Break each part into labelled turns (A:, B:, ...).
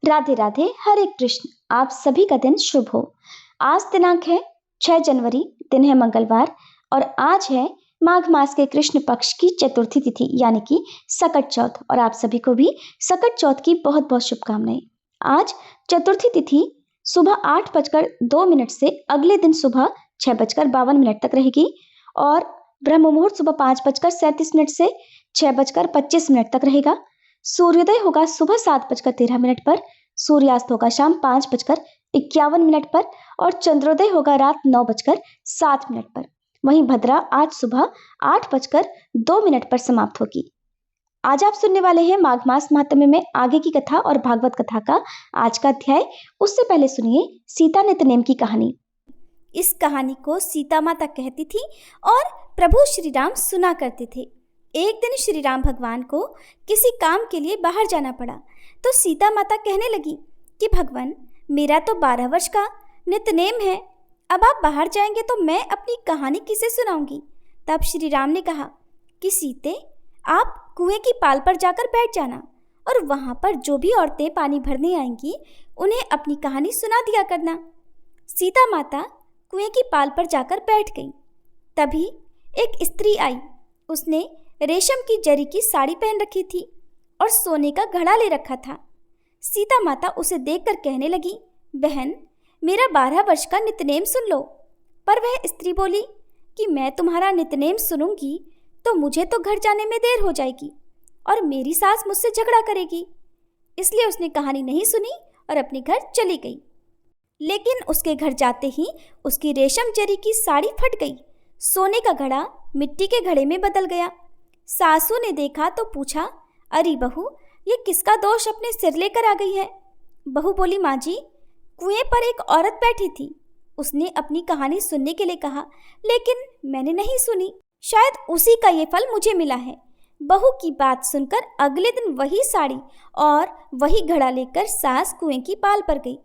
A: राधे राधे, हरे कृष्ण। आप सभी का दिन शुभ हो। आज दिनांक है 6 जनवरी, दिन है मंगलवार और आज है माघ मास के कृष्ण पक्ष की चतुर्थी तिथि यानी कि सकट चौथ। और आप सभी को भी सकट चौथ की बहुत बहुत शुभकामनाएं। आज चतुर्थी तिथि सुबह 8:02 से अगले दिन सुबह 6:52 तक रहेगी और ब्रह्म मुहूर्त सुबह 5:37 से 6:25 तक रहेगा। सूर्योदय होगा सुबह 7:13 पर, सूर्यास्त होगा शाम 5:51 पर और चंद्रोदय होगा रात 9:07 पर। वहीं भद्रा आज सुबह 8:02 पर समाप्त होगी। आज आप सुनने वाले हैं माघ मास महात्म्य में आगे की कथा और भागवत कथा का आज का अध्याय। उससे पहले सुनिए सीता नितनेम की कहानी।
B: इस कहानी को सीता माता कहती थी और प्रभु श्री राम सुना करते थे। एक दिन श्री राम भगवान को किसी काम के लिए बाहर जाना पड़ा तो सीता माता कहने लगी कि भगवान, मेरा तो 12 वर्ष का नितनेम है, अब आप बाहर जाएंगे तो मैं अपनी कहानी किसे सुनाऊंगी। तब श्री राम ने कहा कि सीते, आप कुएं की पाल पर जाकर बैठ जाना और वहाँ पर जो भी औरतें पानी भरने आएंगी उन्हें अपनी कहानी सुना दिया करना। सीता माता कुएं की पाल पर जाकर बैठ गई। तभी एक स्त्री आई। उसने रेशम की जरी की साड़ी पहन रखी थी और सोने का घड़ा ले रखा था। सीता माता उसे देखकर कहने लगी, बहन, मेरा 12 वर्ष का नितनेम सुन लो। पर वह स्त्री बोली कि मैं तुम्हारा नितनेम सुनूंगी तो मुझे तो घर जाने में देर हो जाएगी और मेरी सास मुझसे झगड़ा करेगी। इसलिए उसने कहानी नहीं सुनी और अपने घर चली गई। लेकिन उसके घर जाते ही उसकी रेशम जरी की साड़ी फट गई। सोने का घड़ा मिट्टी के घड़े में बदल गया। सासू ने देखा तो पूछा, अरे बहू, ये किसका दोष अपने सिर लेकर आ गई है। बहू बोली, माँ जी, कुएं पर एक औरत बैठी थी। उसने अपनी कहानी सुनने के लिए कहा, लेकिन मैंने नहीं सुनी। शायद उसी का ये फल मुझे मिला है। बहू की बात सुनकर अगले दिन वही साड़ी और वही घड़ा लेकर सास कुएं की पाल पर गई।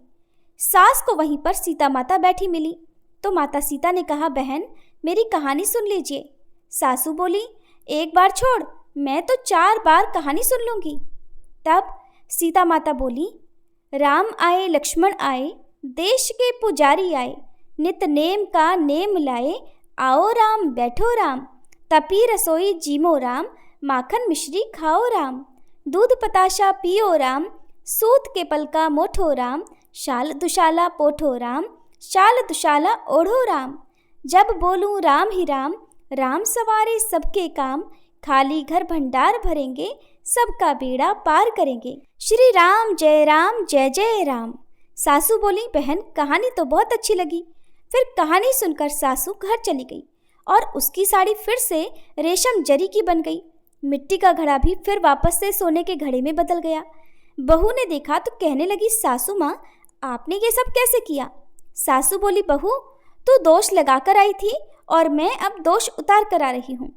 B: सास को वहीं पर सीता माता बैठी मिली तो माता सीता ने कहा, बहन, मेरी कहानी सुन लीजिए। सासू बोली, एक बार छोड़, मैं तो 4 बार कहानी सुन लूंगी। तब सीता माता बोली, राम आए लक्ष्मण आए, देश के पुजारी आए, नित नेम का नेम लाए, आओ राम बैठो राम, तपी रसोई जीमो राम, माखन मिश्री खाओ राम, दूध पताशा पियो राम, सूत के पल का मोठो राम, शाल दुशाला पोठो राम, शाल दुशाला ओढ़ो राम। जब बोलूं राम ही राम, राम सवारे सबके काम, खाली घर भंडार भरेंगे, सबका बेड़ा पार करेंगे। श्री राम जय जय राम। सासू बोली, बहन, कहानी तो बहुत अच्छी लगी। फिर कहानी सुनकर सासू घर चली गई और उसकी साड़ी फिर से रेशम जरी की बन गई। मिट्टी का घड़ा भी फिर वापस से सोने के घड़े में बदल गया। बहू ने देखा तो कहने लगी, सासू माँ, आपने ये सब कैसे किया। सासू बोली, बहू, तू दोष लगा कर आई थी और मैं अब दोष उतार कर आ रही हूँ।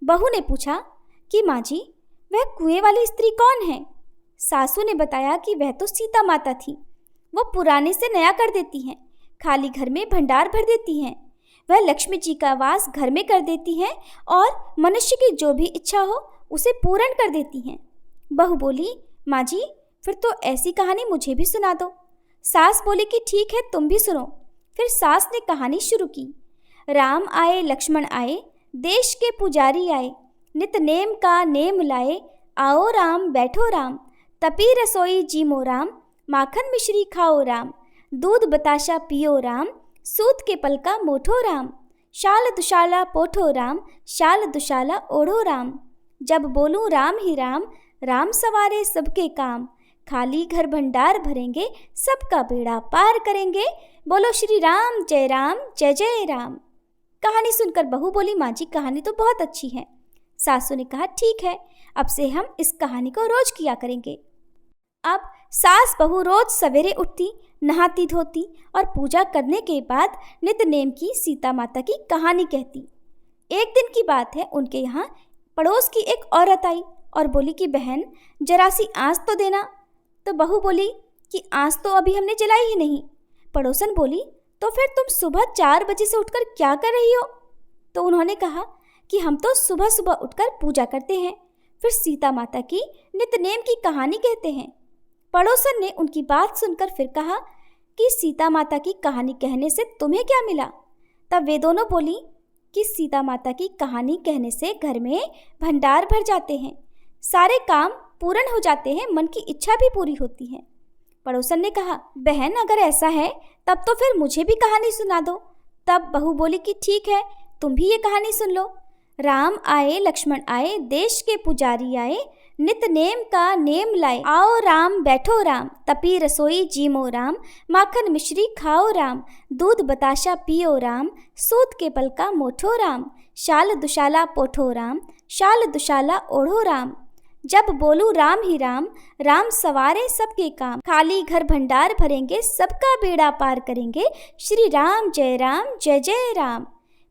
B: बहू ने पूछा कि माँ जी, वह कुएं वाली स्त्री कौन है। सासू ने बताया कि वह तो सीता माता थी। वो पुराने से नया कर देती हैं, खाली घर में भंडार भर देती हैं। वह लक्ष्मी जी का वास घर में कर देती हैं और मनुष्य की जो भी इच्छा हो उसे पूर्ण कर देती हैं। बहू बोली, माँ जी, फिर तो ऐसी कहानी मुझे भी सुना दो। सास बोली कि ठीक है, तुम भी सुनो। फिर सास ने कहानी शुरू की। राम आए लक्ष्मण आए, देश के पुजारी आए, नित नेम का नेम लाए, आओ राम बैठो राम, तपी रसोई जीमो राम, माखन मिश्री खाओ राम, दूध बताशा पियो राम, सूत के पल का मोठो राम, शाल दुशाला पोठो राम, शाल दुशाला ओढ़ो राम। जब बोलूं राम ही राम, राम सवारे सबके काम, खाली घर भंडार भरेंगे, सबका बेड़ा पार करेंगे। बोलो श्री राम जय जय राम। कहानी सुनकर बहू बोली, माँ जी, कहानी तो बहुत अच्छी है। सासू ने कहा, ठीक है, अब से हम इस कहानी को रोज किया करेंगे। अब सास बहू रोज सवेरे उठती, नहाती धोती और पूजा करने के बाद नितनेम की सीता माता की कहानी कहती। एक दिन की बात है, उनके यहाँ पड़ोस की एक औरत आई और बोली कि बहन, जरा सी आँच तो देना। तो बहू बोली कि आँच तो अभी हमने जलाई ही नहीं। पड़ोसन बोली, तो फिर तुम सुबह 4 बजे से उठकर क्या कर रही हो। तो उन्होंने कहा कि हम तो सुबह सुबह उठकर पूजा करते हैं, फिर सीता माता की नितनेम की कहानी कहते हैं। पड़ोसन ने उनकी बात सुनकर फिर कहा कि सीता माता की कहानी कहने से तुम्हें क्या मिला? तब वे दोनों बोली कि सीता माता की कहानी कहने से घर में भंडार भर जाते हैं, सारे काम पूर्ण हो जाते हैं, मन की इच्छा भी पूरी होती है। पड़ोसन ने कहा, बहन अगर ऐसा है तब तो फिर मुझे भी कहानी सुना दो। तब बहू बोली कि ठीक है, तुम भी ये कहानी सुन लो। राम आए लक्ष्मण आए, देश के पुजारी आए, नित नेम का नेम लाए। आओ राम बैठो राम, तपी रसोई जीमो राम, माखन मिश्री खाओ राम, दूध बताशा पियो राम, सूत के पल का मोठो राम, शाल दुशाला पोठो राम, शाल दुशाला ओढ़ो राम। जब बोलू राम ही राम, राम सवारे सबके काम, खाली घर भंडार भरेंगे, सबका बेड़ा पार करेंगे, श्री राम जय जय राम।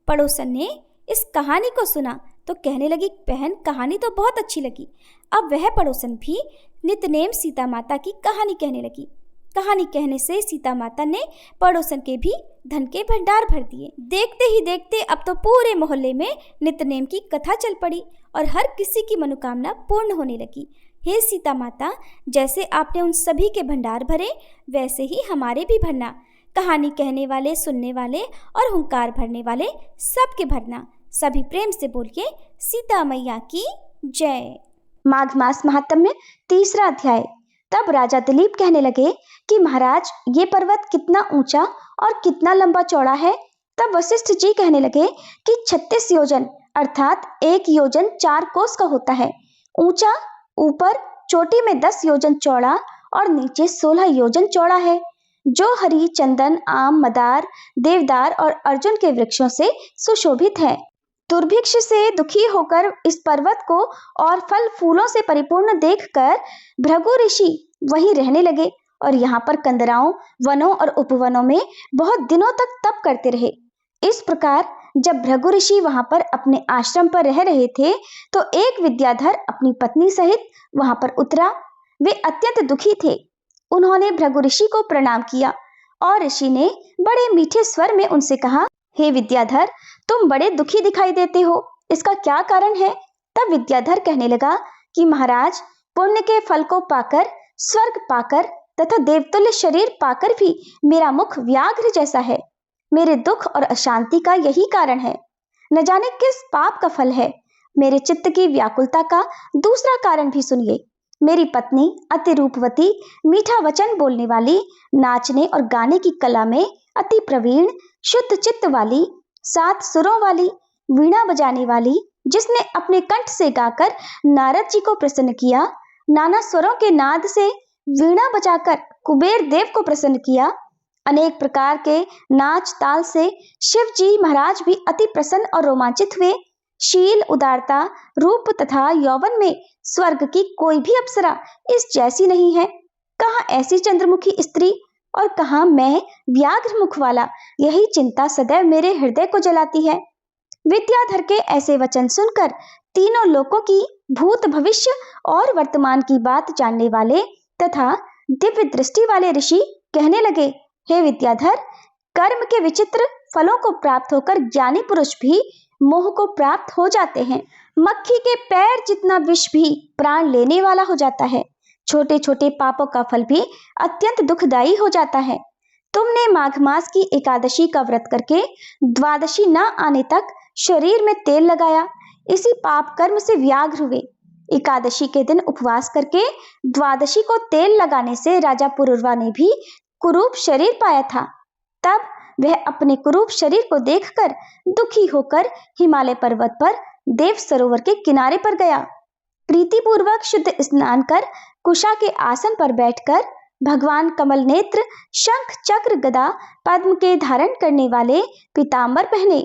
B: पड़ोसन ने इस कहानी को सुना तो कहने लगी, बहन कहानी तो बहुत अच्छी लगी। अब वह पड़ोसन भी नितनेम सीता माता की कहानी कहने लगी। कहानी कहने से सीता माता ने पड़ोसन के भी धन के भंडार भर दिए। देखते ही देखते अब तो पूरे मोहल्ले में नितनेम की कथा चल पड़ी और हर किसी की मनोकामना पूर्ण होने लगी। हे सीता माता, जैसे आपने उन सभी के भंडार भरे वैसे ही हमारे भी भरना। कहानी कहने वाले, सुनने वाले और हुंकार भरने वाले सबके भरना। सभी प्रेम से बोलिए, सीता मैया की जय।
A: माघ मास महात्म्य तीसरा अध्याय। तब राजा दिलीप कहने लगे कि महाराज, ये पर्वत कितना ऊंचा और कितना लंबा चौड़ा है। तब वशिष्ठ जी कहने लगे कि 36 योजन अर्थात 1 योजन 4 कोस का होता है। ऊंचा, ऊपर चोटी में 10 योजन चौड़ा और नीचे 16 योजन चौड़ा है, जो हरी, चंदन, आम, मदार, देवदार और अर्जुन के वृक्षों से सुशोभित है। दुर्भिक्ष से दुखी होकर इस पर्वत को और फल फूलों से परिपूर्ण देखकर भृगु ऋषि वहीं रहने लगे और यहाँ पर कंदराओं, वनों और उपवनों में बहुत दिनों तक तप करते रहे। इस प्रकार जब भृगु ऋषि वहां पर अपने आश्रम पर रह रहे थे तो एक विद्याधर अपनी पत्नी सहित वहां पर उतरा। वे अत्यंत दुखी थे। उन्होंने भृगु ऋषि को प्रणाम किया और ऋषि ने बड़े मीठे स्वर में उनसे कहा, हे विद्याधर, तुम बड़े दुखी दिखाई देते हो, इसका क्या कारण है? तब विद्याधर कहने लगा कि महाराज, पुण्य के फल को पाकर, स्वर्ग पाकर तथा देवतुल्य शरीर पाकर भी मेरा मुख व्याघ्र जैसा है। मेरे दुख और अशांति का यही कारण है। न जाने किस पाप का फल है। मेरे चित्त की व्याकुलता का दूसरा कारण भी सुनिए। मेरी पत्नी अति रूपवती, मीठा वचन बोलने वाली, नाचने और गाने की कला में अति प्रवीण, शुद्ध चित्त वाली, 7 सुरों वाली, वीणा बजाने वाली, जिसने अपने कंठ से गाकर नारद जी को प्रसन्न किया, नाना स्वरों के नाद से वीणा बजाकर कुबेर देव को प्रसन्न किया, अनेक प्रकार के नाच ताल से शिव जी महाराज भी अति प्रसन्न और रोमांचित हुए। शील, उदारता, रूप तथा यौवन में स्वर्ग की कोई भी अप्सरा इस जैसी नहीं है। कहाँ ऐसी चंद्रमुखी स्त्री और कहाँ मैं व्याघ्र मुख वाला, यही चिंता सदैव मेरे हृदय को जलाती है। विद्याधर के ऐसे वचन सुनकर तीनों लोकों की भूत, भविष्य और वर्तमान की बात जानने वाले तथा दिव्य दृष्टि वाले ऋषि कहने लगे, हे विद्याधर, कर्म के विचित्र फलों को प्राप्त होकर ज्ञानी पुरुष भी मोह को प्राप्त हो जाते हैं। मक्खी के पैर जितना विष भी प्राण लेने वाला हो जाता है। छोटे छोटे पापों का फल भी अत्यंत दुखदायी हो जाता है। तुमने माघ मास की एकादशी का व्रत करके द्वादशी न आने तक शरीर में तेल लगाया, इसी पाप कर्म से व्याघ्र हुए। एकादशी के दिन उपवास करके द्वादशी को तेल लगाने से राजा पुरुरवा ने भी कुरूप शरीर पाया था। तब वह अपने कुरूप शरीर को देखकर दुखी होकर हिमालय पर्वत पर देव सरोवर के किनारे पर गया। प्रीतिपूर्वक शुद्ध स्नान कर कुशा के आसन पर बैठकर भगवान कमल नेत्र, शंख, चक्र, गदा, पद्म के धारण करने वाले पीतांबर पहने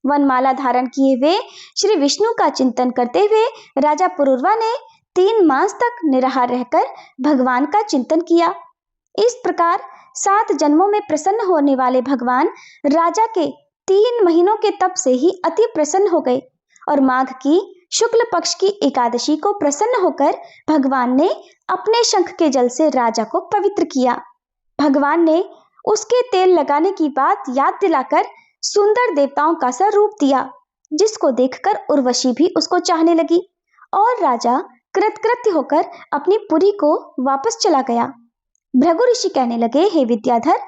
A: वनमाला धारण किए हुए श्री विष्णु का चिंतन करते हुए राजा पुरुरवा ने 3 मास तक निराहार रहकर भगवान का चिंतन किया। इस प्रकार 7 जन्मों में प्रसन्न होने वाले भगवान राजा के 3 महीनों के तप से ही अति प्रसन्न हो गए और माघ की शुक्ल पक्ष की एकादशी को प्रसन्न होकर भगवान ने अपने शंख के जल से राजा को पवित्र किया। भगवान ने उसके तेल लगाने की बात याद दिलाकर सुंदर देवताओं का सा रूप दिया, जिसको देखकर उर्वशी भी उसको चाहने लगी और राजा कृतकृत्य होकर अपनी पुरी को वापस चला गया। भृगु ऋषि कहने लगे, हे विद्याधर,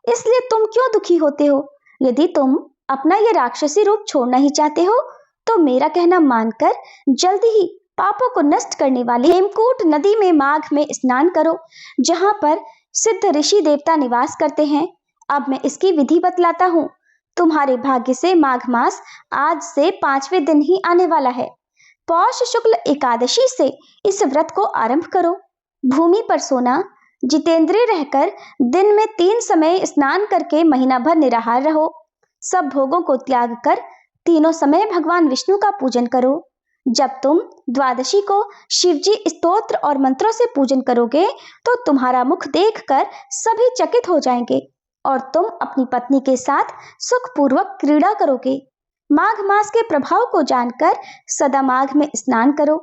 A: इसलिए तुम क्यों दुखी होते हो? यदि तुम अपना यह राक्षसी रूप छोड़ना ही चाहते हो तो मेरा कहना मानकर जल्दी ही पापों को नष्ट करने वाली हेमकूट नदी में माघ में स्नान करो, जहां पर सिद्ध ऋषि देवता निवास करते हैं। अब मैं इसकी विधि बतलाता हूँ। तुम्हारे भाग्य से माघ मास आज से 5वें दिन ही आने वाला है। पौष शुक्ल एकादशी से इस व्रत को आरंभ करो। भूमि पर सोना, जितेंद्रिय रहकर दिन में 3 समय स्नान करके महीना भर निराहार रहो। सब भोगों को त्याग कर तीनों समय भगवान विष्णु का पूजन करो। जब तुम द्वादशी को शिवजी स्तोत्र और मंत्रों से पूजन करोगे तो तुम्हारा मुख देखकर सभी चकित हो जाएंगे और तुम अपनी पत्नी के साथ सुखपूर्वक क्रीड़ा करोगे। माघ मास के प्रभाव को जानकर सदा माघ में स्नान करो।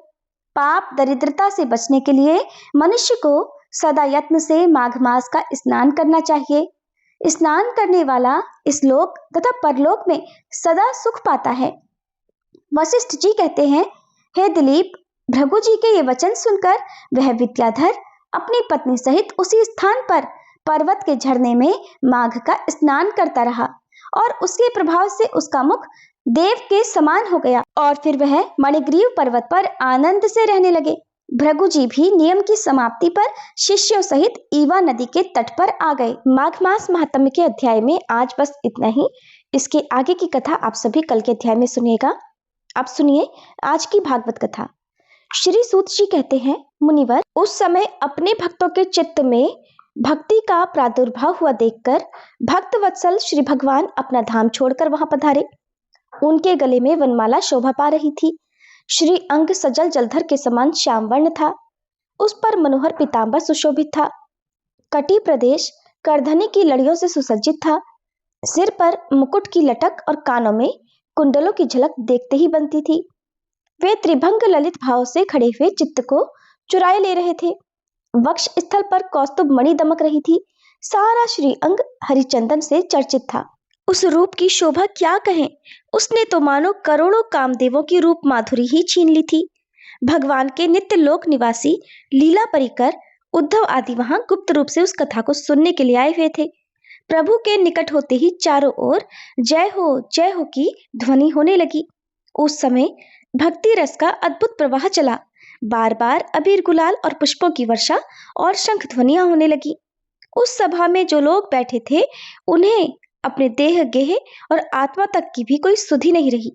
A: पाप दरिद्रता से बचने के लिए मनुष्य को सदा यत्न से माघ मास का स्नान करना चाहिए। स्नान करने वाला इस लोक तथा परलोक में सदा सुख पाता है। वशिष्ठ जी कहते हैं, हे दिलीप, भृगु जी के ये वचन सुनकर वह विद्याधर अपनी पत्नी सहित उसी स्थान पर पर्वत के झरने में माघ का स्नान करता रहा और उसके प्रभाव से उसका मुख देव के समान हो गया और फिर वह मणिग्रीव पर्वत पर आनंद से रहने लगे। भृगु जी भी नियम की समाप्ति पर शिष्यों सहित ईवा नदी के तट पर आ गए। माघ मास महात्म्य के अध्याय में आज बस इतना ही। इसके आगे की कथा आप सभी कल के अध्याय में सुनिएगा। अब सुनिए आज की भागवत कथा। श्री सूत जी कहते हैं, मुनिवर, उस समय अपने भक्तों के चित्त में भक्ति का प्रादुर्भाव हुआ देखकर भक्त वत्सल श्री भगवान अपना धाम छोड़कर वहां पधारे। उनके गले में वनमाला शोभा पा रही थी। श्री अंग सजल जलधर के समान श्याम वर्ण था। उस पर मनोहर पीतांबर सुशोभित था। कटी प्रदेश करधनी की लड़ियों से सुसज्जित था। सिर पर मुकुट की लटक और कानों में कुंडलों की झलक देखते ही बनती थी। वे त्रिभंग ललित भाव से खड़े हुए चित्त को चुराए ले रहे थे। वक्ष स्थल पर कौस्तुभ मणि दमक रही थी। सारा श्री अंग हरिचंदन से चर्चित था। उस रूप की शोभा क्या कहें, उसने तो मानो करोड़ों कामदेवों की रूप माधुरी ही छीन ली थी। भगवान के नित्य लोक निवासी लीला परिकर उद्धव आदि वहां गुप्त रूप से उस कथा को सुनने के लिए आए हुए थे। प्रभु के निकट होते ही चारों ओर जय हो की ध्वनि होने लगी। उस समय भक्ति रस का अद्भुत प्रवाह चला। बार बार अबीर गुलाल और पुष्पों की वर्षा और शंख ध्वनियां होने लगी। उस सभा में जो लोग बैठे थे उन्हें अपने देह गेह और आत्मा तक की भी कोई सुधि नहीं रही।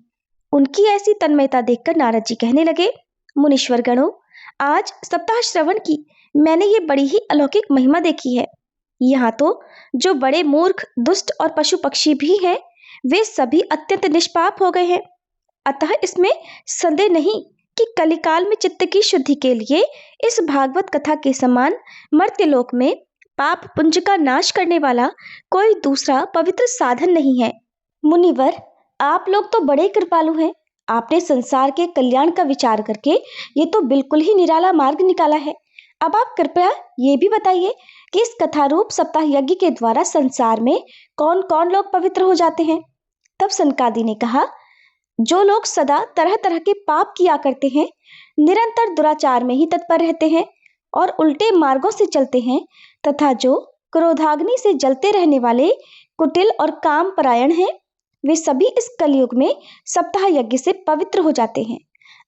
A: उनकी ऐसी तन्मयता देखकर नारद जी कहने लगे, मुनीश्वर गणों, आज सप्ताह श्रवण की मैंने ये बड़ी ही अलौकिक महिमा देखी है। यहाँ तो जो बड़े मूर्ख, दुष्ट और पशु पक्षी भी हैं, वे सभी अत्यंत निष्पाप हो गए हैं। अतः इसमें संदेह नहीं कि कलिकाल में चित्त की शुद्धि के लिए इस भागवत कथा के समान मर्त्यलोक में पाप पुंज का नाश करने वाला कोई दूसरा पवित्र साधन नहीं है। मुनिवर, आप लोग तो बड़े कृपालु हैं। आपने संसार के कल्याण का विचार करके ये तो बिल्कुल ही निराला मार्ग निकाला है। अब आप कृपया ये भी बताइए कि इस कथारूप सप्ताह यज्ञ के द्वारा संसार में कौन कौन लोग पवित्र हो जाते हैं। तब सनकादि ने कहा, जो लोग सदा तरह तरह के पाप किया करते हैं, निरंतर दुराचार में ही तत्पर रहते हैं और उल्टे मार्गों से चलते हैं, तथा जो क्रोधाग्नि से जलते रहने वाले कुटिल और काम परायण हैं, वे सभी इस कलयुग में सप्ताह यज्ञ से पवित्र हो जाते हैं।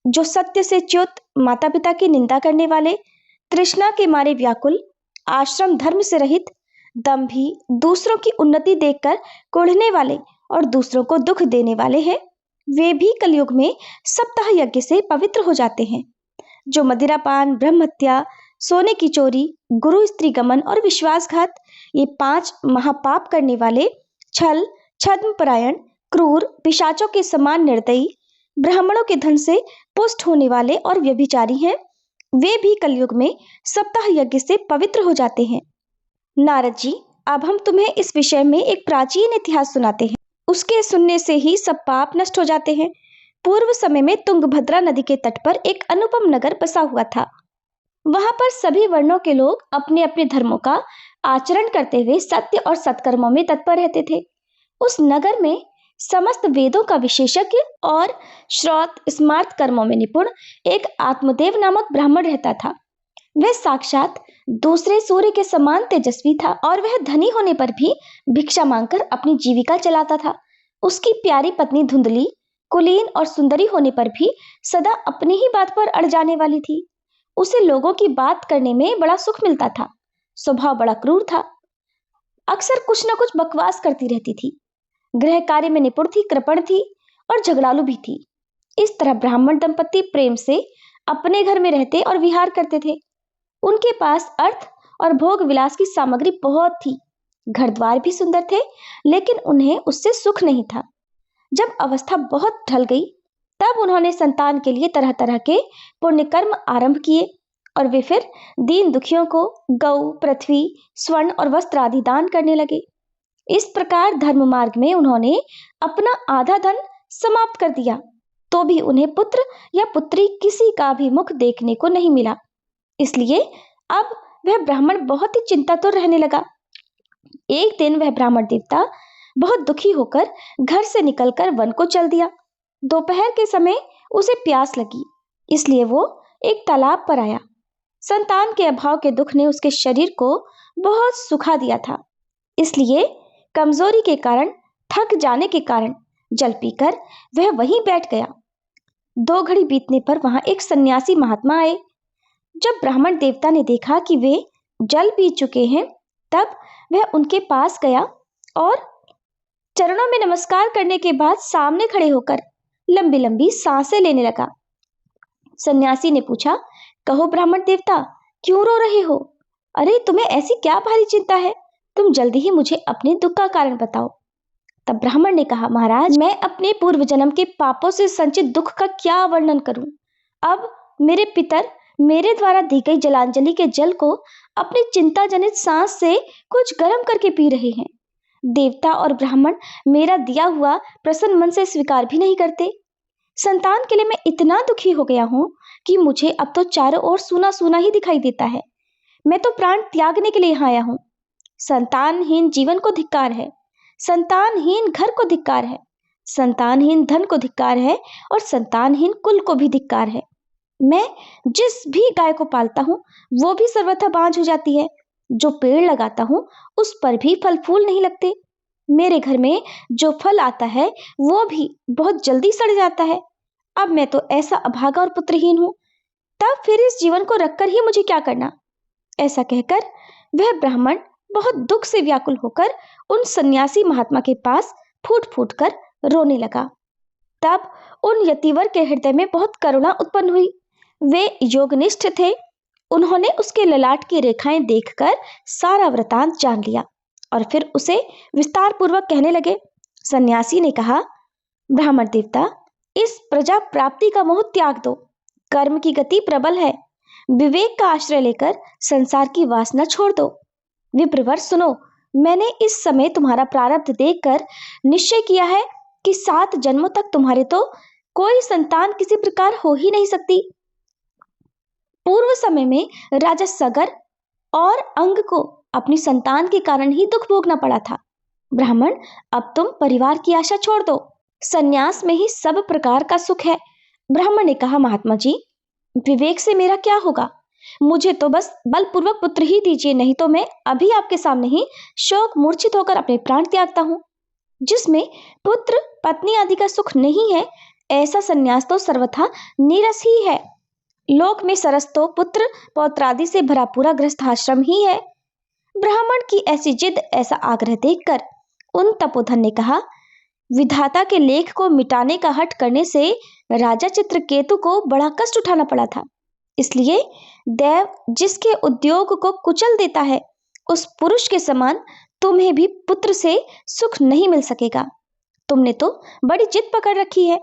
A: जो सत्य से च्युत, माता पिता की निंदा करने वाले, तृष्णा के मारे व्याकुल, आश्रम धर्म से रहित, दंभी, दूसरों की उन्नति देखकर कुढ़ने वाले और दूसरों को दुख देने वाले हैं, वे भी कलयुग में सप्ताह यज्ञ से पवित्र हो जाते हैं। जो मदिरापान, ब्रह्महत्या, सोने की चोरी, गुरु स्त्री गमन और विश्वासघात, ये 5 महापाप करने वाले, छल, छद्मपरायण, क्रूर, पिशाचों के समान निर्दयी, ब्राह्मणों के धन से पुष्ट होने वाले और व्यभिचारी हैं, वे भी कलयुग में सप्ताह यज्ञ से पवित्र हो जाते हैं। नारद जी, अब हम तुम्हें इस विषय में एक प्राचीन इतिहास सुनाते हैं। उसके सुनने से ही सब पाप नष्ट हो जाते हैं। पूर्व समय में तुंगभद्रा नदी के तट पर एक अनुपम नगर बसा हुआ था। वहां पर सभी वर्णों के लोग अपने अपने धर्मों का आचरण करते हुए सत्य और सत्कर्मों में तत्पर रहते थे। उस नगर में समस्त वेदों का विशेषज्ञ और श्रौत स्मार्त कर्मों में निपुण एक आत्मदेव नामक ब्राह्मण रहता था। वह साक्षात दूसरे सूर्य के समान तेजस्वी था और वह धनी होने पर भी भिक्षा मांगकर अपनी जीविका चलाता था। उसकी प्यारी पत्नी धुंधली, कुलीन और सुंदरी होने पर भी सदा अपनी ही बात पर अड़ जाने वाली थी। उसे लोगों की बात करने में बड़ा सुख मिलता था। स्वभाव बड़ा क्रूर था, अक्सर कुछ न कुछ बकवास करती रहती थी। गृह कार्य में निपुण थी, कृपण थी और झगड़ालू भी थी। इस तरह ब्राह्मण दंपति प्रेम से अपने घर में रहते और विहार करते थे। उनके पास अर्थ और भोग विलास की सामग्री बहुत थी। घर द्वार भी सुंदर थे, लेकिन उन्हें उससे सुख नहीं था। जब अवस्था बहुत ढल गई, तब उन्होंने संतान के लिए तरह तरह के पुण्य कर्म आरंभ किए और वे फिर दीन दुखियों को गौ, पृथ्वी, स्वर्ण और वस्त्र आदि दान करने लगे। इस प्रकार धर्म मार्ग में उन्होंने अपना आधा धन समाप्त कर दिया, तो भी उन्हें पुत्र या पुत्री किसी का भी मुख देखने को नहीं मिला। इसलिए अब वह ब्राह्मण बहुत ही चिंतातुर रहने लगा। एक दिन वह ब्राह्मण देवता बहुत दुखी होकर घर से निकलकर वन को चल दिया। दोपहर के समय उसे प्यास लगी, इसलिए वो एक तालाब पर आया। संतान के अभाव के दुख ने उसके शरीर को बहुत सुखा दिया था, इसलिए कमजोरी के कारण, थक जाने के कारण जल पीकर वह वहीं बैठ गया। 2 घड़ी बीतने पर वहां एक सन्यासी महात्मा आए। जब ब्राह्मण देवता ने देखा कि वे जल पी चुके हैं, तब वह उनके पास गया और चरणों में नमस्कार करने के बाद सामने खड़े होकर लंबी लंबी सांसें लेने लगा। सन्यासी ने पूछा, कहो ब्राह्मण देवता, क्यों रो रहे हो? अरे तुम्हें ऐसी क्या भारी चिंता है? तुम जल्दी ही मुझे अपने दुख का कारण बताओ। तब ब्राह्मण ने कहा, महाराज, मैं अपने पूर्व जन्म के पापों से संचित दुख का क्या वर्णन करूं? अब मेरे पितर मेरे द्वारा दी गई जलांजलि के जल को अपनी चिंता जनित सांस से कुछ गर्म करके पी रहे हैं। देवता और ब्राह्मण मेरा दिया हुआ प्रसन्न मन से स्वीकार भी नहीं करते। संतान के लिए मैं इतना दुखी हो गया हूं कि मुझे अब तो चारों ओर सूना सूना ही दिखाई देता है। मैं तो प्राण त्यागने के लिए यहाँ आया हूँ। संतानहीन जीवन को धिक्कार है, संतानहीन घर को धिक्कार है, संतानहीन धन को धिक्कार है और संतानहीन कुल को भी धिक्कार है। मैं जिस भी गाय को पालता हूँ वो भी सर्वथा बांझ हो जाती है। जो पेड़ लगाता हूँ उस पर भी फल फूल नहीं लगते। मेरे घर में जो फल आता है वो भी बहुत जल्दी सड़ जाता है। अब मैं तो ऐसा अभागा और पुत्रहीन हूँ, तब फिर इस जीवन को रखकर ही मुझे क्या करना? ऐसा कहकर वह ब्राह्मण बहुत दुख से व्याकुल होकर उन सन्यासी महात्मा के पास फूट फूट कर रोने लगा। तब उन यतिवर के हृदय में बहुत करुणा उत्पन्न हुई। वे योगनिष्ठ थे। उन्होंने उसके ललाट की रेखाएं देखकर सारा वृतांत जान लिया और फिर उसे विस्तार पूर्वक कहने लगे। सन्यासी ने कहा, ब्राह्मण देवता, इस प्रजा प्राप्ति का मोह त्याग दो। कर्म की गति प्रबल है। विवेक का आश्रय लेकर संसार की वासना छोड़ दो। विप्रवर सुनो, मैंने इस समय तुम्हारा प्रारब्ध देखकर निश्चय किया है कि 7 जन्मों तक तुम्हारे तो कोई संतान किसी प्रकार हो ही नहीं सकती। पूर्व समय में राजा सगर और अंग को अपनी संतान के कारण ही दुख भोगना पड़ा था। ब्राह्मण, अब तुम परिवार की आशा छोड़ दो। संन्यास में ही सब प्रकार का सुख है। ब्राह्मण ने कहा, महात्मा जी, विवेक से मेरा क्या होगा? मुझे तो बस बलपूर्वक पुत्र ही दीजिए, नहीं तो मैं अभी आपके सामने ही शोक मूर्छित होकर अपने प्राण त्यागता हूँ। जिसमें पुत्र पत्नी आदि का सुख नहीं है, ऐसा संन्यास तो सर्वथा नीरस ही है। लोक में सरस तो पुत्र पौत्र आदि से भरा पूरा गृहस्थाश्रम ही है। ब्राह्मण की ऐसी जिद, ऐसा आग्रह देखकर उन तपोधन ने कहा, विधाता के लेख को मिटाने का हठ करने से राजा चित्रकेतु को बड़ा कष्ट उठाना पड़ा था। इसलिए देव जिसके उद्योग को कुचल देता है, उस पुरुष के समान तुम्हें भी पुत्र से सुख नहीं मिल सकेगा। तुमने तो बड़ी जिद पकड़ रखी है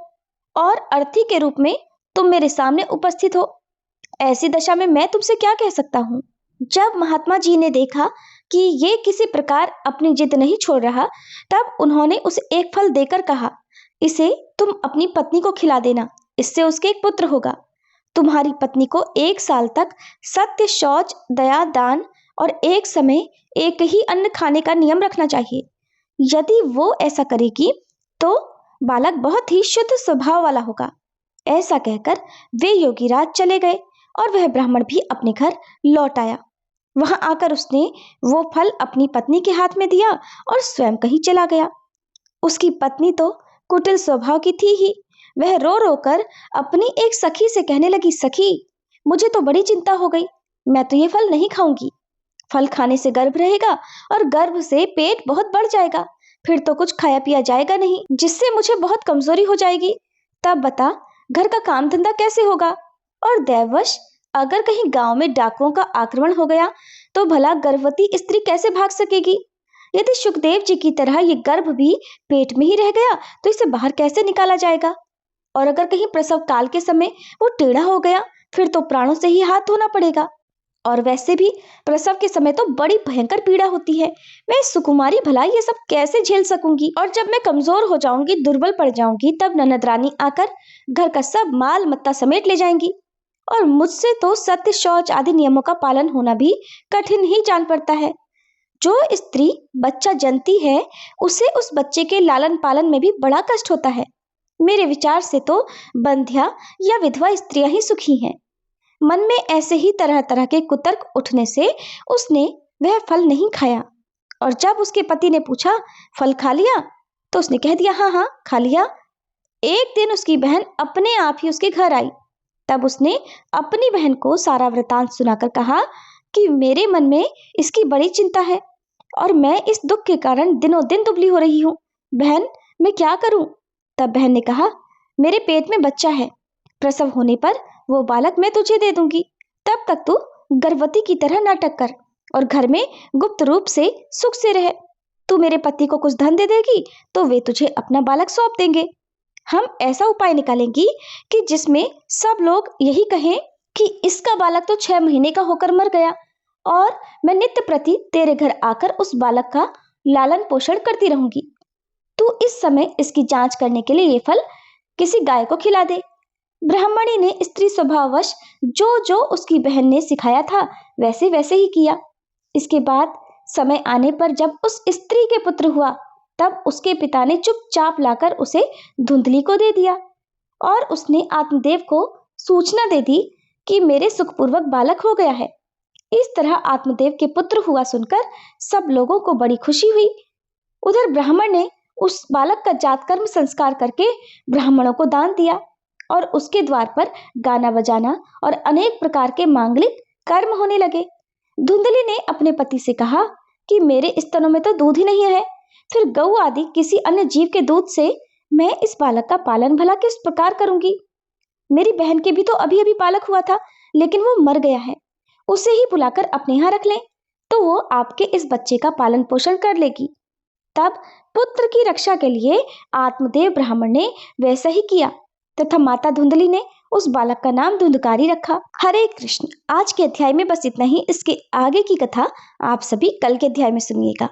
A: और अर्थी के रूप में तुम मेरे सामने उपस्थित हो। ऐसी दशा में मैं तुमसे क्या कह सकता हूँ? जब महात्मा जी ने देखा कि ये किसी प्रकार अपनी जिद नहीं छोड़ रहा, तब उन्होंने उसे एक फल देकर कहा, इसे तुम अपनी पत्नी को खिला देना, इससे उसके एक पुत्र होगा। तुम्हारी पत्नी को 1 साल तक सत्य, शौच, दया, दान और एक समय एक ही अन्न खाने का नियम रखना चाहिए। यदि वो ऐसा करेगी तो बालक बहुत ही शुद्ध स्वभाव वाला होगा। ऐसा कहकर वे योगीराज चले गए और वह ब्राह्मण भी अपने घर लौट आया। वहां आकर उसने वो फल अपनी पत्नी के हाथ में दिया और स्वयं कहीं चला गया। उसकी पत्नी तो कुटिल स्वभाव की थी ही। वह रो रो कर अपनी एक सखी से कहने लगी, सखी, मुझे तो बड़ी चिंता हो गई, मैं तो ये फल नहीं खाऊंगी। फल खाने से गर्भ रहेगा और गर्भ से पेट बहुत बढ़ जाएगा, फिर तो कुछ खाया पिया जाएगा नहीं, जिससे मुझे बहुत कमजोरी हो जाएगी। तब बता, घर का काम धंधा कैसे होगा? और दैववश अगर कहीं गांव में डाकुओं का आक्रमण हो गया तो भला गर्भवती स्त्री कैसे भाग सकेगी? यदि सुखदेव जी की तरह ये गर्भ भी पेट में ही रह गया तो इसे बाहर कैसे निकाला जाएगा? और अगर कहीं प्रसव काल के समय वो टेढ़ा हो गया फिर तो प्राणों से ही हाथ धोना पड़ेगा। और वैसे भी प्रसव के समय तो बड़ी भयंकर पीड़ा होती है। मैं सुकुमारी भला ये सब कैसे झेल सकूंगी? और जब मैं कमजोर हो जाऊंगी, दुर्बल पड़ जाऊंगी, तब ननद रानी आकर घर का सब माल मत्ता समेट ले जाएंगी और मुझसे तो सत्य, शौच आदि नियमों का पालन होना भी कठिन ही जान पड़ता है। जो स्त्री बच्चा जनती है उसे उस बच्चे के लालन पालन में भी बड़ा कष्ट होता है। मेरे विचार से तो बंध्या या विधवा स्त्रियां ही सुखी हैं। मन में ऐसे ही तरह तरह के कुतर्क उठने से उसने वह फल नहीं खाया। और जब उसके पति ने पूछा, फल खा लिया? तो उसने कह दिया, हाँ हाँ खा लिया। एक दिन उसकी बहन अपने आप ही उसके घर आई। तब उसने अपनी बहन को सारा वृतांत सुनाकर कहा कि मेरे मन में इसकी बड़ी चिंता है और मैं इस दुख के कारण दिनों दिन दुबली हो रही हूँ। बहन, मैं क्या करूं? तब बहन ने कहा, मेरे पेट में बच्चा है, प्रसव होने पर वो बालक मैं तुझे दे दूंगी। तब तक तू गर्भवती की तरह नाटक कर और घर में गुप्त रूप से सुख से रह। तू मेरे पति को कुछ धन दे देगी तो वे तुझे अपना बालक सौंप देंगे। हम ऐसा उपाय निकालेंगी कि जिसमें सब लोग यही कहें कि इसका बालक तो 6 महीने का होकर मर गया और मैं नित्य प्रति तेरे घर आकर उस बालक का लालन पोषण करती रहूंगी। तू इस समय इसकी जांच करने के लिए ये फल किसी गाय को खिला दे। ब्राह्मणी ने स्त्री स्वभाववश जो जो उसकी बहन ने सिखाया था वैसे वैसे ही किया। इसके बाद समय आने पर जब उस स्त्री के पुत्र हुआ तब उसके पिता ने चुपचाप लाकर उसे धुंधली को दे दिया और उसने आत्मदेव को सूचना दे दी कि मेरे सुखपूर्वक बालक हो गया है। इस तरह आत्मदेव के पुत्र हुआ सुनकर सब लोगों को बड़ी खुशी हुई। उधर ब्राह्मण ने उस बालक का जातकर्म संस्कार करके ब्राह्मणों को दान दिया और उसके द्वार पर गाना बजाना और अनेक प्रकार के मांगलिक कर्म होने लगे। धुंधली ने अपने पति से कहा कि मेरे स्तनों में तो दूध ही नहीं है, फिर गऊ आदि किसी अन्य जीव के दूध से मैं इस बालक का पालन भला किस प्रकार करूंगी? मेरी बहन के भी तो अभी अभी बालक हुआ था लेकिन वो मर गया है, उसे ही बुलाकर अपने यहाँ रख लें तो वो आपके इस बच्चे का पालन पोषण कर लेगी। तब पुत्र की रक्षा के लिए आत्मदेव ब्राह्मण ने वैसा ही किया तथा माता धुंधली ने उस बालक का नाम धुंधकारी रखा। हरे कृष्ण। आज के अध्याय में बस इतना ही। इसके आगे की कथा आप सभी कल के अध्याय में सुनिएगा।